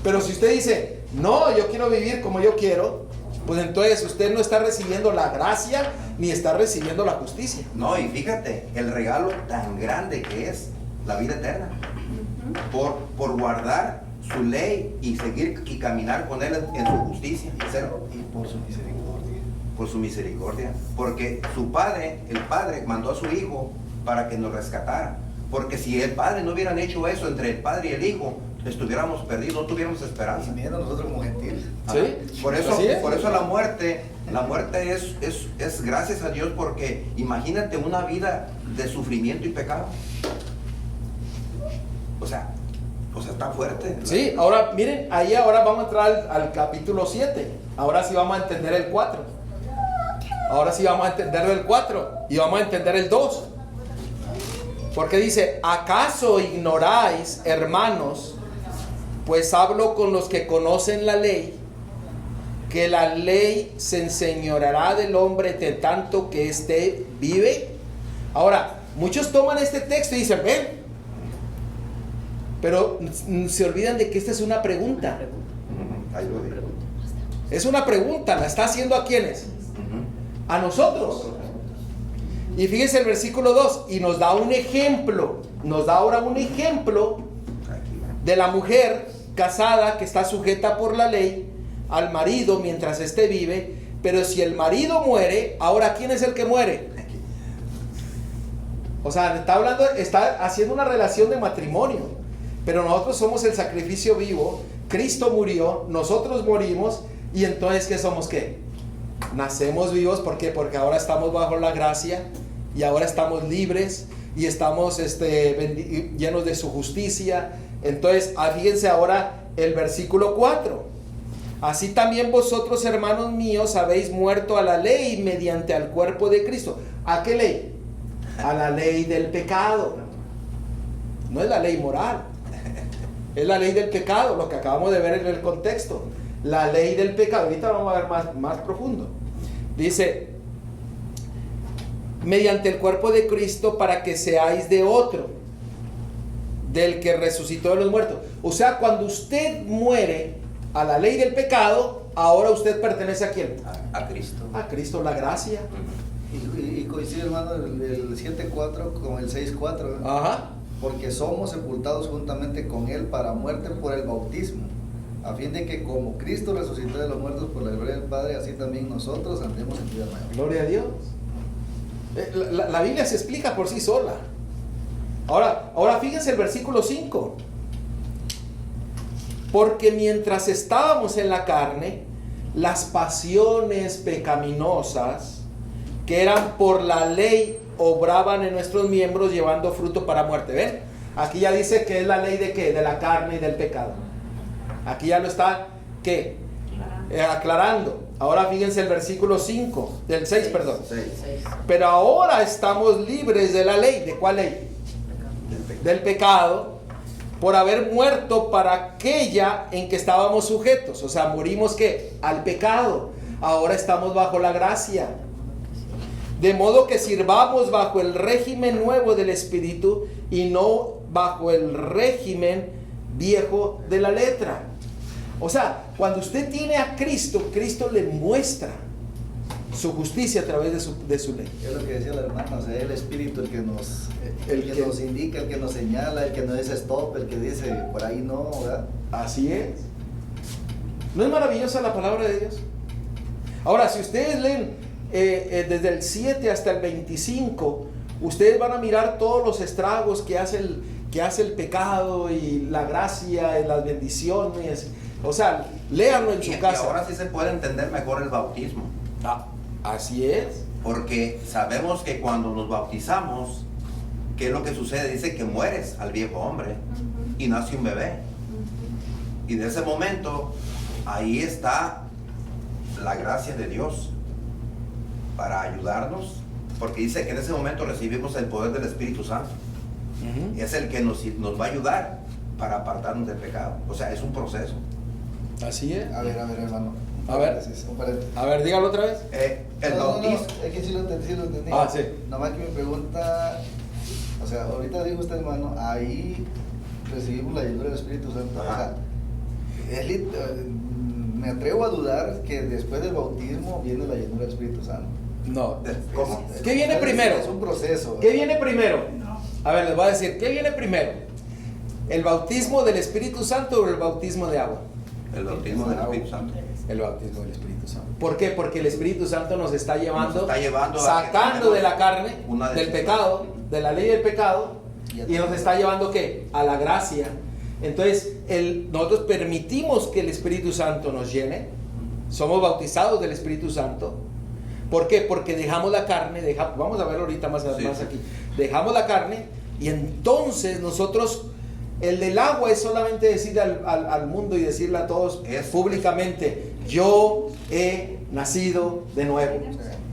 Pero si usted dice, no, yo quiero vivir como yo quiero, pues entonces usted no está recibiendo la gracia ni está recibiendo la justicia. No, y fíjate, el regalo tan grande que es la vida eterna. Por guardar su ley y seguir y caminar con Él en su justicia. Y por su misericordia. Por su misericordia. Porque su Padre, el Padre, mandó a su Hijo para que nos rescatara. Porque si el Padre no hubieran hecho eso entre el Padre y el Hijo, estuviéramos perdidos, no tuviéramos esperanza. Y viendo nosotros como gentiles. ¿Sí? Por eso la muerte es gracias a Dios, porque imagínate una vida de sufrimiento y pecado. O sea está fuerte. Sí, ahora miren, ahí ahora vamos a entrar al capítulo 7. Ahora sí vamos a entender el 4. Ahora sí vamos a entender el 4 y vamos a entender el 2. Porque dice, ¿acaso ignoráis, hermanos? Pues hablo con los que conocen la ley, que la ley se enseñoreará del hombre de tanto que éste vive. Ahora, muchos toman este texto y dicen, ven, pero se olvidan de que esta es una pregunta. Ahí lo digo. Es una pregunta, ¿la está haciendo a quiénes? A nosotros. Y fíjense el versículo 2, y nos da un ejemplo, nos da ahora un ejemplo de la mujer casada que está sujeta por la ley al marido mientras éste vive, pero si el marido muere, ahora ¿quién es el que muere? O sea, está haciendo una relación de matrimonio, pero nosotros somos el sacrificio vivo, Cristo murió, nosotros morimos, y entonces ¿qué somos? ¿Qué? Nacemos vivos, ¿por qué? Porque ahora estamos bajo la gracia y ahora estamos libres y estamos llenos de su justicia. Entonces, fíjense ahora el versículo 4. Así también vosotros, hermanos míos, habéis muerto a la ley mediante al cuerpo de Cristo. ¿A qué ley? A la ley del pecado. No es la ley moral, es la ley del pecado, lo que acabamos de ver en el contexto. La ley del pecado. Ahorita vamos a ver más profundo. Dice, mediante el cuerpo de Cristo, para que seáis de otro, del que resucitó de los muertos. O sea, cuando usted muere a la ley del pecado, ahora usted pertenece a quién? A Cristo. A Cristo, la gracia. Y coincide, hermano, el 7.4 con el 6.4. Ajá. Porque somos sepultados juntamente con Él para muerte por el bautismo, a fin de que como Cristo resucitó de los muertos por la gloria del Padre, así también nosotros andemos en vida nueva. Gloria a Dios. La Biblia se explica por sí sola. Ahora fíjense el versículo 5. Porque mientras estábamos en la carne, las pasiones pecaminosas que eran por la ley obraban en nuestros miembros llevando fruto para muerte. ¿Ven? Aquí ya dice que es la ley de ¿qué? De la carne y del pecado. Aquí ya lo está, ¿qué? Aclarando. Ahora fíjense el versículo 5, del 6, perdón. 6. Pero ahora estamos libres de la ley. ¿De cuál ley? Del pecado, por haber muerto para aquella en que estábamos sujetos. O sea, morimos ¿qué? Al pecado. Ahora estamos bajo la gracia. De modo que sirvamos bajo el régimen nuevo del Espíritu y no bajo el régimen viejo de la letra. O sea, cuando usted tiene a Cristo, Cristo le muestra su justicia a través de su ley. Es lo que decía la hermana, o sea, el Espíritu el que nos indica, el que nos señala, el que nos dice stop, el que dice por ahí no, ¿verdad? Así es. ¿No es maravillosa la palabra de Dios? Ahora, si ustedes leen desde el 7 hasta el 25, ustedes van a mirar todos los estragos que hace el pecado y la gracia y las bendiciones. O sea, léanlo en su casa. Y ahora sí se puede entender mejor el bautismo. Así es. Porque sabemos que cuando nos bautizamos, ¿qué es lo que sucede? Dice que mueres al viejo hombre y nace un bebé. Y de ese momento, ahí está la gracia de Dios para ayudarnos, porque dice que en ese momento recibimos el poder del Espíritu Santo. Y es el que nos va a ayudar para apartarnos del pecado. O sea, es un proceso. Así es. A ver, hermano. A ver. Un paréntesis. A ver, dígalo otra vez. El bautismo. Es que sí lo entendí. Sí. Nomás que me pregunta, o sea, ahorita dijo usted, hermano, ahí recibimos la llenura del Espíritu Santo. Ajá. O sea, me atrevo a dudar que después del bautismo viene la llenura del Espíritu Santo. No. ¿Cómo? ¿Qué viene primero? Es un proceso. ¿Qué viene primero? A ver, les voy a decir, ¿qué viene primero? ¿El bautismo del Espíritu Santo o el bautismo de agua? El bautismo del Espíritu Santo. El bautismo del Espíritu Santo. ¿Por qué? Porque el Espíritu Santo nos está llevando, a sacando de la carne, una del decisión. pecado, de la ley del pecado, y nos está llevando ¿qué? A la gracia. Entonces, nosotros permitimos que el Espíritu Santo nos llene, somos bautizados del Espíritu Santo. ¿Por qué? Porque dejamos la carne, vamos a verlo ahorita más aquí, dejamos la carne y entonces nosotros, el del agua es solamente decir al mundo y decirle a todos públicamente, yo he nacido de nuevo.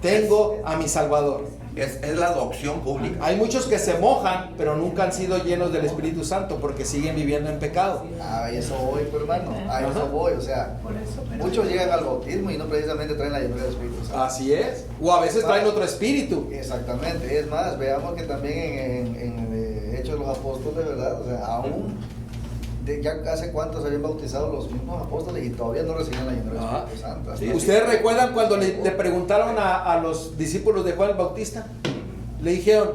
Tengo a mi Salvador. Es la adopción pública. Hay muchos que se mojan, pero nunca han sido llenos del Espíritu Santo porque siguen viviendo en pecado. A eso voy, pues, hermano. A eso Ajá. voy. O sea, Por eso, pero- muchos llegan al bautismo y no precisamente traen la llenura del Espíritu Santo. Así es. O a veces traen otro espíritu. Exactamente. Es más, veamos que también en Hechos de los Apóstoles, ¿verdad? O sea, aún ya hace cuántos habían bautizado los mismos apóstoles y todavía no recibían la llenura del Ajá. Espíritu Santo. Sí. ¿Ustedes recuerdan cuando le preguntaron a los discípulos de Juan el Bautista? Le dijeron,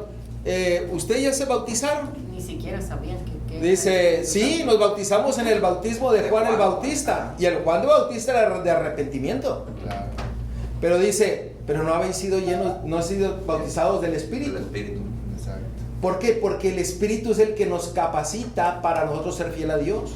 ¿ustedes ya se bautizaron? Ni siquiera sabían que Dice, sí, nos bautizamos en el bautismo de Juan el Bautista. Y el Juan el Bautista era de arrepentimiento. Claro. Pero dice, pero no habéis sido llenos, no han sido bautizados del El Espíritu. Espíritu. Exacto. ¿Por qué? Porque el Espíritu es el que nos capacita para nosotros ser fiel a Dios.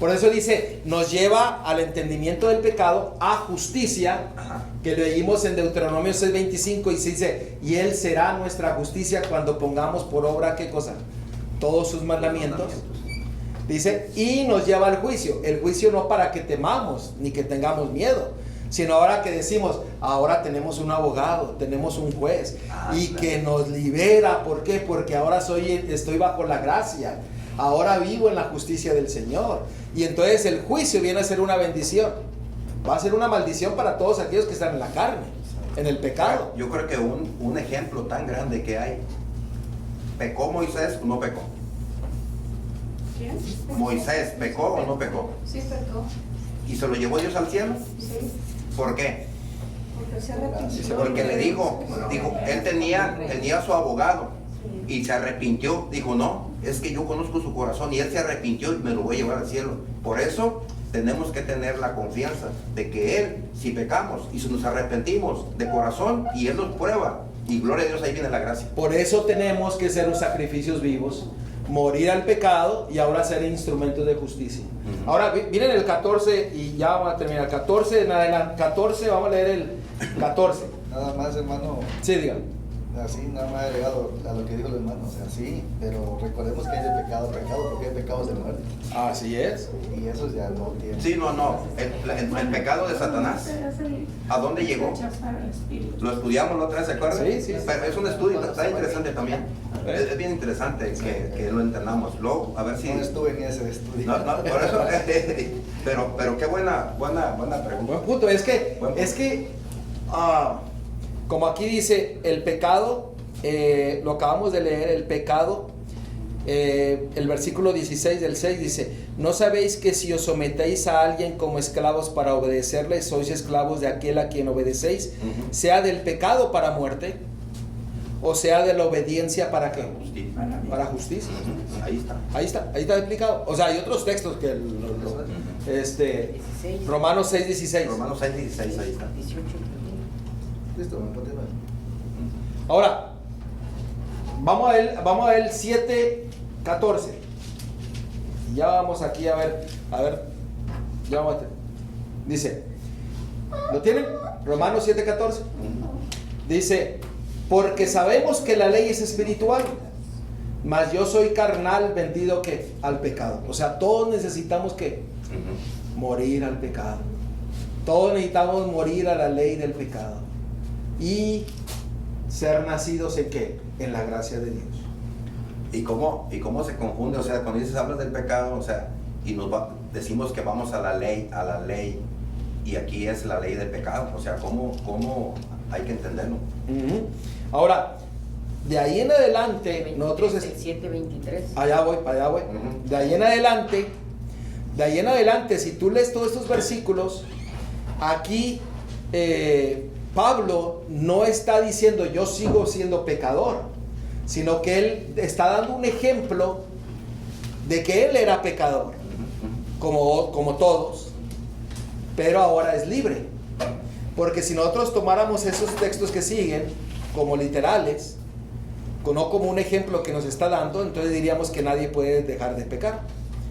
Por eso dice, nos lleva al entendimiento del pecado, a justicia, Ajá. que leímos en Deuteronomio 6:25 y se dice, y Él será nuestra justicia cuando pongamos por obra, ¿qué cosa? Todos sus mandamientos. Dice, y nos lleva al juicio. El juicio no para que temamos ni que tengamos miedo, sino ahora que decimos, ahora tenemos un abogado, tenemos un juez, y claro. que nos libera. ¿Por qué? Porque ahora estoy bajo la gracia, ahora vivo en la justicia del Señor. Y entonces el juicio viene a ser una bendición. Va a ser una maldición para todos aquellos que están en la carne, en el pecado. Yo creo que un ejemplo tan grande que hay, ¿pecó Moisés o no pecó? ¿Quién? ¿Moisés pecó o no pecó? Sí, pecó. ¿Y se lo llevó Dios al cielo? Sí, ¿Por qué? porque se arrepintió. Porque le dijo, él tenía su abogado y se arrepintió. Dijo, no, es que yo conozco su corazón y él se arrepintió y me lo voy a llevar al cielo. Por eso tenemos que tener la confianza de que él, si pecamos y si nos arrepentimos de corazón y él nos prueba, y gloria a Dios, ahí viene la gracia. Por eso tenemos que ser los sacrificios vivos, morir al pecado y ahora ser instrumentos de justicia. Ujú. Ahora miren el 14 y ya vamos a terminar. 14 en adelante, 14, vamos a leer el 14. Nada más, hermano. Sí, digan. Así, nada más agregado a lo que dijo el hermano. O sea, sí, pero recordemos que hay de pecado, porque hay pecados de muerte. Así es. Y eso ya no tiene. Sí, no, el pecado de Satanás, ¿a dónde llegó? Rechazar al Espíritu. Lo estudiamos la otra vez, ¿se acuerdan? Sí, sí. Pero es un estudio, está interesante también. Es bien interesante que lo entendamos. Luego, a ver si... No estuve en ese estudio. No, por eso... pero qué buena pregunta. Buen punto. Es que como aquí dice, el pecado, lo acabamos de leer, el pecado, el versículo 16 del 6 dice, ¿no sabéis que si os sometéis a alguien como esclavos para obedecerle, sois esclavos de aquel a quien obedecéis, Ujú. sea del pecado para muerte, o sea de la obediencia para qué? Justicia. Para justicia. Ujú, ahí está. Ahí está explicado. O sea, hay otros textos que Romanos 6:16. Romanos 6:16, ahí está. 18. Listo, continúa. Ahora, vamos a ver 7:14. Y ya vamos aquí a ver, ya vamos a dice, ¿lo tienen? Romanos 7:14. Dice, porque sabemos que la ley es espiritual, mas yo soy carnal, vendido ¿qué? Al pecado. O sea, todos necesitamos ¿qué? Ujú. Morir al pecado. Todos necesitamos morir a la ley del pecado y ser nacidos ¿en qué? En la gracia de Dios. ¿Y cómo se confunde? O sea, cuando dices hablas del pecado, o sea, y decimos que vamos a la ley, y aquí es la ley del pecado. O sea, ¿cómo hay que entenderlo? Ujú. Ahora, de ahí en adelante, nosotros... 7:23. Allá voy. Ujú. De ahí en adelante, si tú lees todos estos versículos, aquí Pablo no está diciendo yo sigo siendo pecador, sino que él está dando un ejemplo de que él era pecador, como todos, pero ahora es libre. Porque si nosotros tomáramos esos textos que siguen como literales, no como un ejemplo que nos está dando, entonces diríamos que nadie puede dejar de pecar.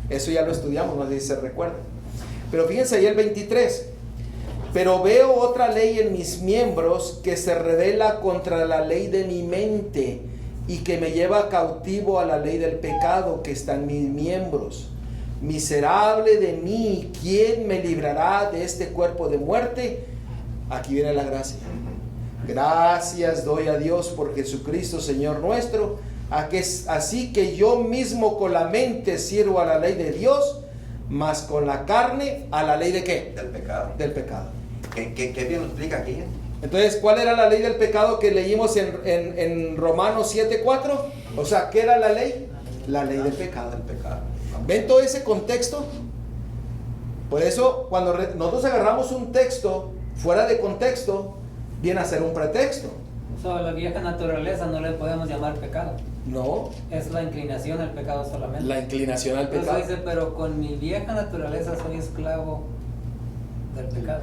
Eso ya lo estudiamos, no sé si se recuerda. Pero fíjense ahí el 23. Pero veo otra ley en mis miembros que se revela contra la ley de mi mente y que me lleva cautivo a la ley del pecado que está en mis miembros. miserable de mí, ¿quién me librará de este cuerpo de muerte? Aquí viene la gracia. Gracias doy a Dios por Jesucristo Señor nuestro, así que yo mismo con la mente sirvo a la ley de Dios, mas con la carne a la ley de ¿qué? Del pecado. Del pecado. ¿Qué bien lo explica aquí? Entonces, ¿cuál era la ley del pecado que leímos en Romanos 7:4? O sea, ¿qué era la ley? La ley del pecado. Del pecado. ¿Ven todo ese contexto? Por eso, cuando nosotros agarramos un texto fuera de contexto, viene a ser un pretexto. La vieja naturaleza no le podemos llamar pecado. No. Es la inclinación al pecado solamente. La inclinación al pecado. Entonces dice, pero con mi vieja naturaleza soy esclavo del pecado.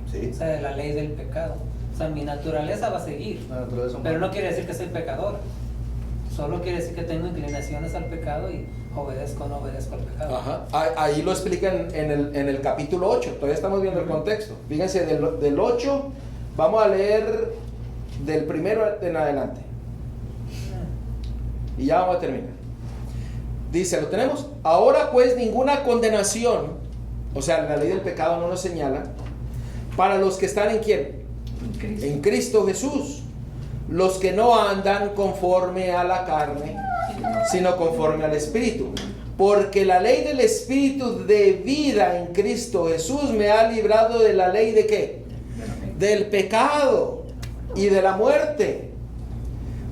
Sí. O sea, de la ley del pecado. O sea, mi naturaleza va a seguir. La naturaleza humana. Pero no quiere decir que soy pecador. Solo quiere decir que tengo inclinaciones al pecado y obedezco o no obedezco al pecado. Ajá. Ahí lo explican en el capítulo 8. Todavía estamos viendo el contexto. Fíjense, del 8 vamos a leer del primero en adelante. Y ya vamos a terminar. Dice, ¿lo tenemos? Ahora pues ninguna condenación, o sea, la ley del pecado no nos señala, para los que están ¿en quién? En Cristo Jesús. Los que no andan conforme a la carne, sino conforme al Espíritu. Porque la ley del Espíritu de vida en Cristo Jesús me ha librado de la ley de ¿qué? Del pecado y de la muerte.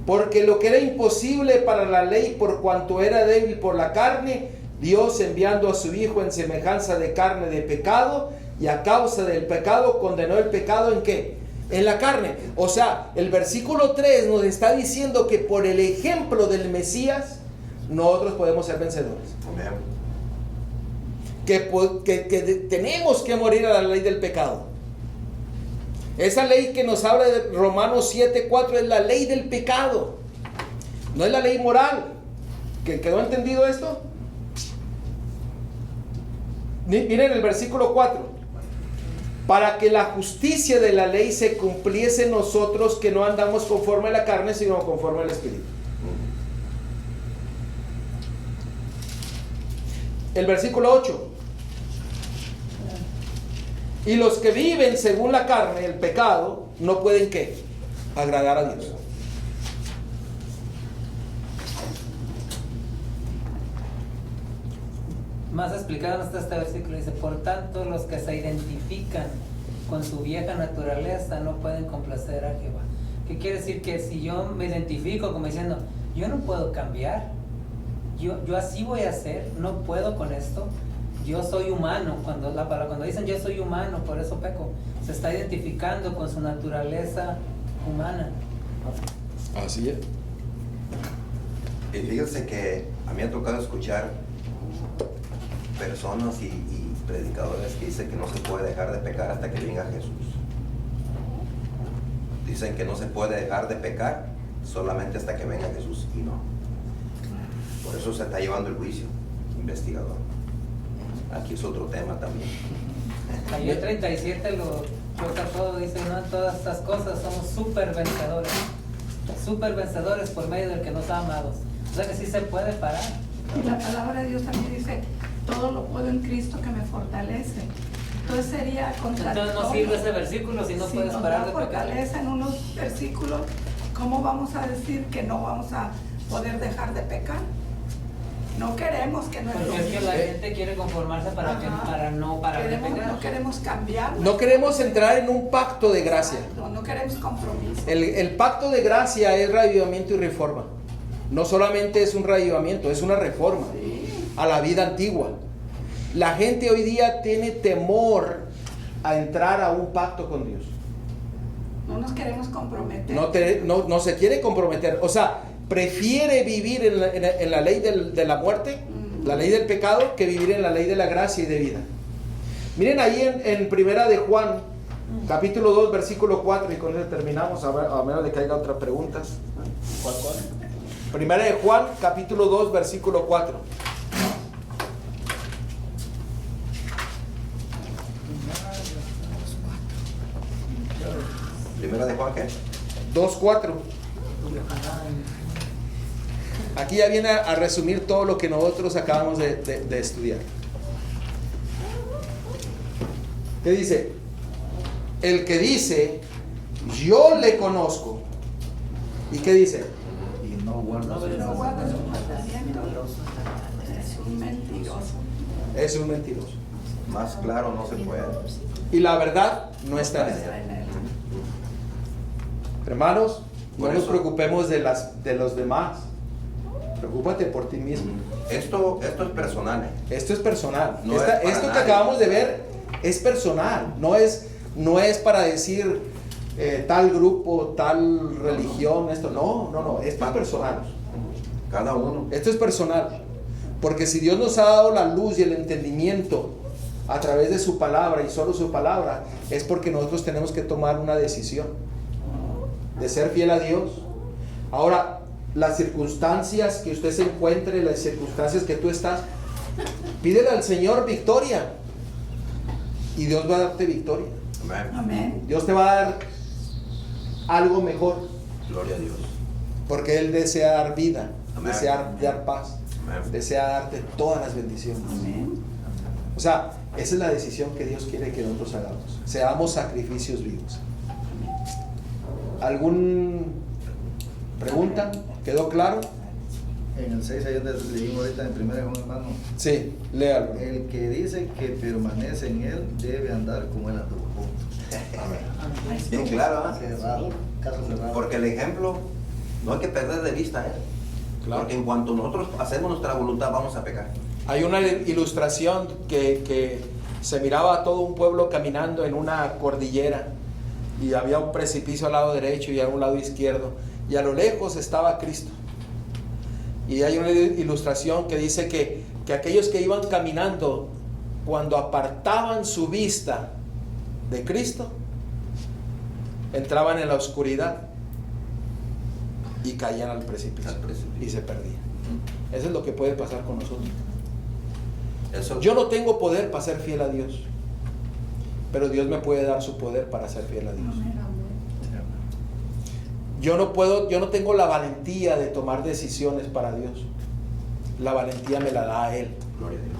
Porque lo que era imposible para la ley, por cuanto era débil por la carne, Dios enviando a su Hijo en semejanza de carne de pecado, y a causa del pecado condenó el pecado ¿en qué? En la carne. O sea, el versículo 3 nos está diciendo que por el ejemplo del Mesías, nosotros podemos ser vencedores. Amén. Que tenemos que morir a la ley del pecado. Esa ley que nos habla de Romanos 7:4 es la ley del pecado. No es la ley moral. ¿Quedó entendido esto? Miren el versículo 4. Para que la justicia de la ley se cumpliese en nosotros, que no andamos conforme a la carne, sino conforme al Espíritu. El versículo 8. Y los que viven según la carne, el pecado, no pueden ¿qué? Agradar a Dios. Más explicado está este versículo, dice, por tanto los que se identifican con su vieja naturaleza no pueden complacer a Jehová. ¿Qué quiere decir? Que si yo me identifico como diciendo, yo no puedo cambiar, yo así voy a ser, no puedo con esto, yo soy humano, cuando dicen yo soy humano, por eso peco, se está identificando con su naturaleza humana. Así es. Y fíjense que a mí me ha tocado escuchar personas y predicadores que dicen que no se puede dejar de pecar hasta que venga Jesús. Dicen que no se puede dejar de pecar solamente hasta que venga Jesús, y no. Por eso se está llevando el juicio investigador. Aquí es otro tema también. Ahí el 37 lo toca todo, dice, no, en todas estas cosas somos súper vencedores por medio del que nos ha amado. O sea que sí se puede parar. Y la palabra de Dios también dice, todo lo puedo en Cristo que me fortalece. Entonces sería contradictorio. Entonces no sirve ese versículo si no puedes parar de pecar. Si nos da fortaleza en unos versículos, ¿cómo vamos a decir que no vamos a poder dejar de pecar? No queremos que no Porque es que la gente quiere conformarse para no parar de pecar. No queremos cambiar. No queremos entrar en un pacto de gracia. No queremos compromiso. El pacto de gracia es reavivamiento y reforma. No solamente es un reavivamiento, es una reforma a la vida antigua. La gente hoy día tiene temor a entrar a un pacto con Dios. No nos queremos comprometer. No se quiere comprometer. O sea, prefiere vivir en la ley de la muerte, la ley del pecado, que vivir en la ley de la gracia y de vida. Miren ahí en Primera de Juan, capítulo 2, versículo 4, y con eso terminamos, a menos de que haya otras preguntas. ¿Cuál? Primera de Juan, capítulo 2, versículo 4. Primera de Juan, ¿qué? 2:4. Aquí ya viene a resumir todo lo que nosotros acabamos de estudiar. ¿Qué dice? El que dice, yo le conozco. ¿Y qué dice? Y no guarda No su guarda palabra. su mandamiento. Es un mentiroso. Es un mentiroso. Más claro no se puede. Y la verdad no está en él. Hermanos, no Por nos eso- preocupemos de los demás. Preocúpate por ti mismo. Esto es personal. Esto es personal. No es para esto que nadie. acabamos de ver es personal. No es para decir tal grupo, tal religión. Esto no. Esto es personal. Cada uno. Esto es personal. Porque si Dios nos ha dado la luz y el entendimiento a través de su palabra y solo su palabra, es porque nosotros tenemos que tomar una decisión de ser fiel a Dios. Ahora, las circunstancias que usted se encuentre, las circunstancias que tú estás, pídele al Señor victoria y Dios va a darte victoria. Amén. Amén. Dios te va a dar algo mejor, Gloria a Dios. porque Él desea dar vida, Amén. desea dar paz, Amén. desea darte todas las bendiciones. Amén. O sea, esa es la decisión que Dios quiere que nosotros hagamos. Seamos sacrificios vivos. ¿Algún pregunta? ¿Quedó claro? En el 6, ahí donde leímos ahorita en primera, hermano. Sí, léalo. El que dice que permanece en él debe andar como él anduvo. Bien claro, ¿ah? Cerrado, caso cerrado. Porque el ejemplo no hay que perder de vista, ¿eh? Claro. Porque en cuanto nosotros hacemos nuestra voluntad, vamos a pecar. Hay una ilustración que se miraba a todo un pueblo caminando en una cordillera y había un precipicio al lado derecho y a un lado izquierdo y a lo lejos estaba Cristo. Y hay una ilustración que dice que aquellos que iban caminando, cuando apartaban su vista de Cristo, entraban en la oscuridad y caían al precipicio, Al precipicio. y se perdían. Eso es lo que puede pasar con nosotros. Eso, Yo no tengo poder para ser fiel a Dios, pero Dios me puede dar su poder para ser fiel a Dios. Yo no tengo la valentía de tomar decisiones para Dios. La valentía me la da a Él. Gloria a Dios.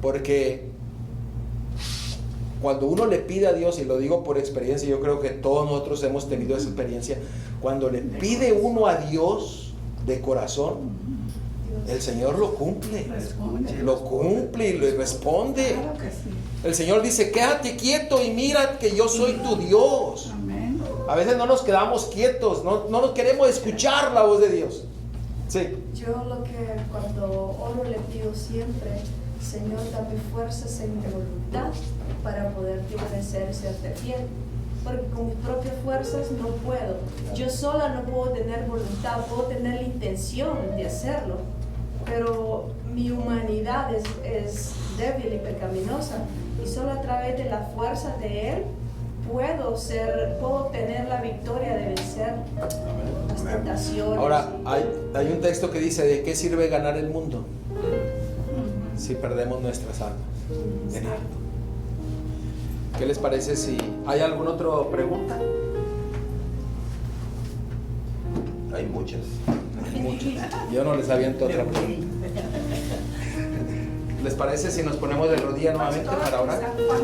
Porque cuando uno le pide a Dios, y lo digo por experiencia, yo creo que todos nosotros hemos tenido esa experiencia, cuando le pide uno a Dios de corazón, el Señor lo cumple. Lo cumple y le responde. Claro que sí. El Señor dice, quédate quieto y mira que yo soy tu Dios. Amén. A veces no nos quedamos quietos, no nos queremos escuchar la voz de Dios. Sí. Yo lo que cuando oro le pido siempre, Señor, dame fuerzas en mi voluntad para poder obedecer y serte fiel. Porque con mis propias fuerzas no puedo. Yo sola no puedo tener voluntad, puedo tener la intención de hacerlo. Pero mi humanidad es débil y pecaminosa. Y solo a través de la fuerza de Él puedo tener la victoria de vencer las tentaciones. Ahora, hay un texto que dice, ¿de qué sirve ganar el mundo si perdemos nuestras almas? De nada. ¿Qué les parece si hay alguna otra pregunta? Hay muchas. Yo no les aviento otra pregunta. ¿Les parece si nos ponemos de rodillas nuevamente para orar? San Juan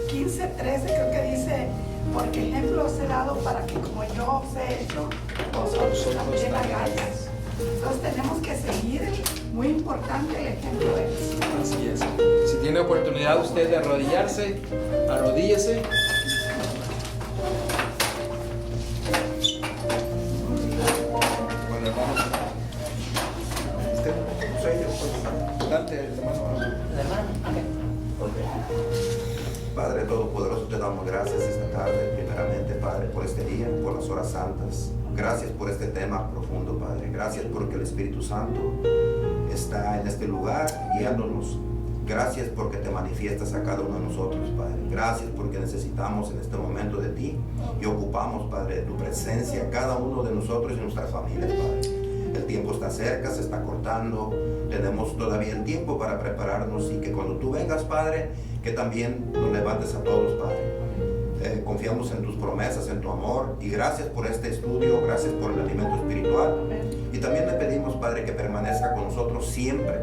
15:13 creo que dice, porque ejemplo os he dado para que como yo os he hecho, vosotros también hagáis. Entonces tenemos que seguir, muy importante el ejemplo de Jesús. Así es. Si tiene oportunidad usted de arrodillarse, arrodíllese. Bueno, hermanos, usted, soy yo, pues, adelante, hermano. Padre Todopoderoso, te damos gracias esta tarde, primeramente, Padre, por este día, por las horas santas. Gracias por este tema profundo, Padre. Gracias porque el Espíritu Santo está en este lugar guiándonos. Gracias porque te manifiestas a cada uno de nosotros, Padre. Gracias porque necesitamos en este momento de ti y ocupamos, Padre, de tu presencia, cada uno de nosotros y nuestras familias, Padre. El tiempo está cerca, se está cortando. Tenemos todavía el tiempo para prepararnos y que cuando tú vengas, Padre, que también nos levantes a todos, Padre. Confiamos en tus promesas, en tu amor, y gracias por este estudio, gracias por el alimento espiritual. Y también le pedimos, Padre, que permanezca con nosotros siempre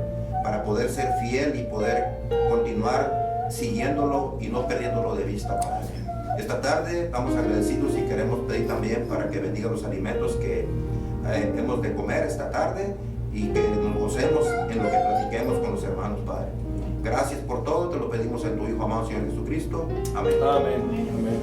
para poder ser fiel y poder continuar siguiéndolo y no perdiéndolo de vista, Padre. Esta tarde estamos agradecidos y queremos pedir también para que bendiga los alimentos que hemos de comer esta tarde y que nos gocemos en lo que platiquemos con los hermanos, Padre. Gracias por todo, te lo pedimos en tu Hijo amado, Señor Jesucristo. Amén. Amén.